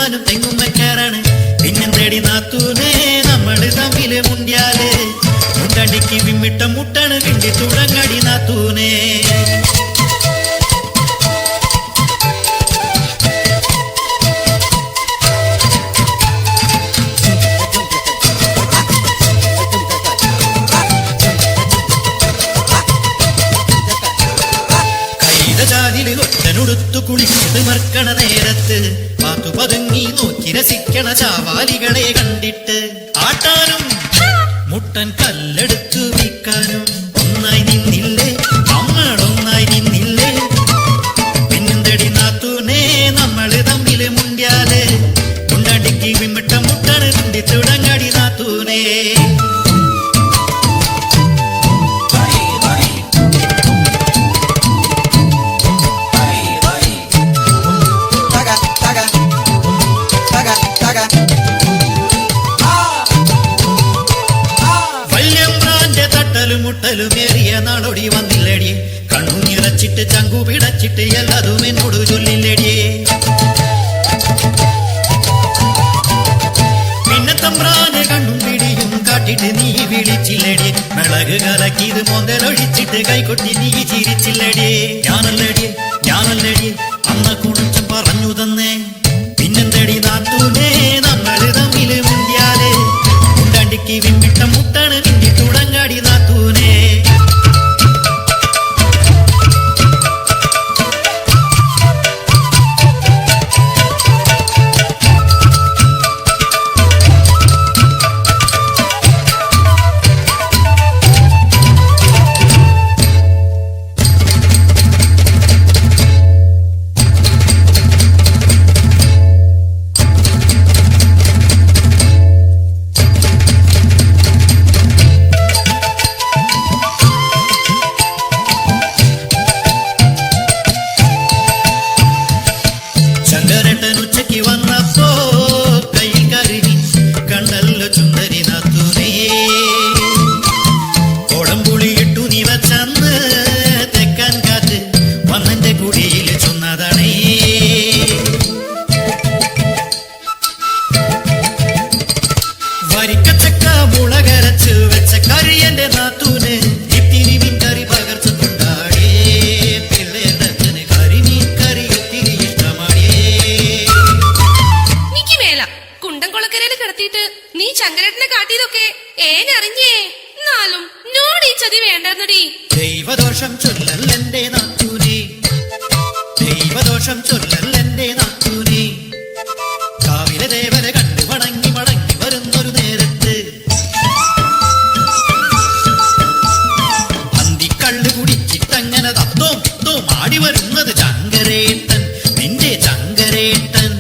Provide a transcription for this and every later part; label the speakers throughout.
Speaker 1: പൂവാനും തെങ്ങും വെക്കാറാണ്. പിന്നെന്തേടി നാത്തൂനെ നമ്മള് തമ്മില് മുണ്ടിയാല് മുണ്ടടിക്ക് വിമ്മിട്ട മുട്ടാണ് കിണ്ടി തുടങ്ങടി നാത്തൂനെ. ഒറ്റനുടുത്തു കുളിച്ചത് മർക്കണ നേരത്ത് പാത്തു പതുങ്ങി നോക്കി രസിക്കണ ചാവാലികളെ കണ്ടിട്ട് ആട്ടാനും മുട്ടൻ കല്ലെടുത്തു വിൽക്കാനും ഒന്നായി നിന്നില്ലേ നമ്മളൊന്നായി നിന്നില്ലേ. പിന്നെന്തടി നാത്തൂനെ നമ്മള് തമ്മില് മുണ്ടിയാല് മുണ്ടടിക്ക് വിമ്മിട്ട മുട്ടാണ് തിണ്ടി തുടങ്ങടി നാത്തൂനെ. മുട്ടലുമേറിയ നാടോടി വന്നില്ലടിയെ കണ്ണു നിറച്ചിട്ട് ചങ്കു പിടച്ചിട്ട് എല്ലാതും എന്നോട് ചൊല്ലില്ലടിയെ. പിന്നെ തമ്പ്രാന് കണ്ണും പിടിയും കാട്ടിട്ട് നീ വിളിച്ചില്ലടിയെ. മിളക് കലക്കിത് മോന്തലൊഴിച്ചിട്ട് കൈകൊട്ടി നീ ചിരിച്ചില്ലടിയെ. ഞാനല്ലടിയെ അന്ന കുണിച്ചും പറഞ്ഞു തന്നേ. പിന്നെന്തടി നാത്തൂനെ നമ്മള് തമ്മില് മുണ്ടിയാല് മുണ്ടടിക്ക് വിമ്മിട്ട മുട്ടാണ് മിണ്ടി തുടങ്ങാടി നാത്തൂനെ. ഉച്ചയ്ക്ക് വന്നപ്പോ കയ്യിൽ കരുകി കണ്ടല്ലോ ചുണ്ടരി നാത്തൂനേ. കോടംപുളിയിട്ടു നീ വച്ചന്ന് തെക്കാൻ കാറ്റ് വന്നെന്റെ കുടിയിൽ ചൊന്നതാണേ. വരിക്കച്ചക്ക മുളകരച്ച് വെച്ച കറി എന്റെ നാത്തൂന് ഇത്തിരി മീൻ കറി പകർച്ചുകൊണ്ടാടേ. പിള്ളേരത്തിന് കരിമീൻ കറി ഇത്തിരി ഇഷ്ടമാടിയേ.
Speaker 2: കിടത്തിട്ട് നീ ചങ്കരേട്ടനെ കാട്ടിയതൊക്കെ ഏനറിഞ്ഞേ. എന്നാലും നോട് ഈ ചതി വേണ്ടെന്നടി.
Speaker 1: ദൈവദോഷം ചൊല്ലല്ലെന്റെ നാത്തൂനെ, ദൈവദോഷം ചൊല്ലല്ലെന്റെ നാത്തൂനെ. കാവിലെ ദേവനെ കണ്ടു മടങ്ങി മടങ്ങി വരുന്നൊരു നേരത്ത് അന്തിക്കള്ളു കുടിച്ചിട്ടങ്ങനെ തത്തോം തത്തോം ആടി വരുന്നത് ചങ്കരേട്ടൻ, നിന്റെ ചങ്കരേട്ടൻ.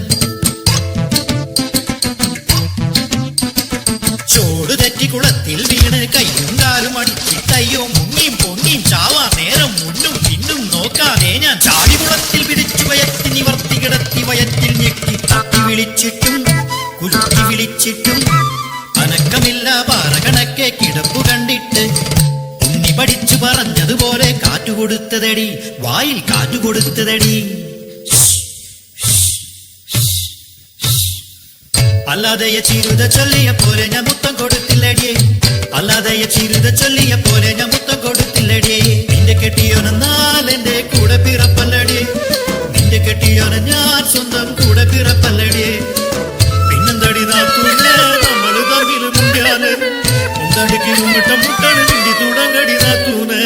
Speaker 1: ചോട് തെറ്റി കുളത്തിൽ വീണ് കയ്യും കാലും അടിച്ചിട്ടയ്യോ മുങ്ങിയും പൊങ്ങിയും ചാവാ നേരം മുന്നും പിന്നും നോക്കാതെ ഞാൻ ചാടി കുളത്തിൽ പിടിച്ചു വയറ്റി നിവർത്തി കിടത്തി വയറ്റിൽ ഞെക്കി തട്ടി വിളിച്ചിട്ടും കുലുക്കി വിളിച്ചിട്ടും അനക്കമില്ല പാറ കണക്കെ കിടപ്പു കണ്ടിട്ട് ഉണ്ണി പഠിച്ചു പറഞ്ഞതുപോലെ കാറ്റുകൊടുത്തതടി, വായിൽ കാറ്റുകൊടുത്തതടി. അല്ലാതെയ ചിരുത ചൊല്ലിയ പോലെ ഞാൻ മുത്തം കൊടുത്തില്ലടിയേ. അല്ലാതെയ ചിരുത ചൊല്ലിയ പോലെ ഞാൻ മുത്തം കൊടുത്തില്ലടിയേ. നിന്റെ കെട്ടിയോനെന്നാൽ എന്റെ കൂടെ പിറപ്പല്ലടിയേ. നിന്റെ കെട്ടിയോനെ ഞാൻ സ്വന്തം കൂടെ പിറപ്പല്ലടിയേ. പിന്നെന്തടി നാത്തൂനെ നമ്മള് തമ്മില് മുണ്ടിയാല് മുണ്ടടിക്ക് മുമ്പിട്ട മുട്ടാണ് കിണ്ടി തുടങ്ങടി നാത്തൂനെ.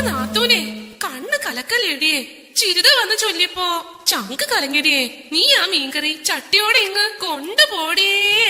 Speaker 2: നാത്തൂനെ കണ്ണ് കലക്കല്ലേടിയേ. ചിരുത വന്ന് ചൊല്ലിയപ്പോ ചങ്ക് കലങ്ങിടിയേ. നീ ആ മീൻകറി ചട്ടിയോടെ ഇങ്ങ് കൊണ്ടുപോടിയേ.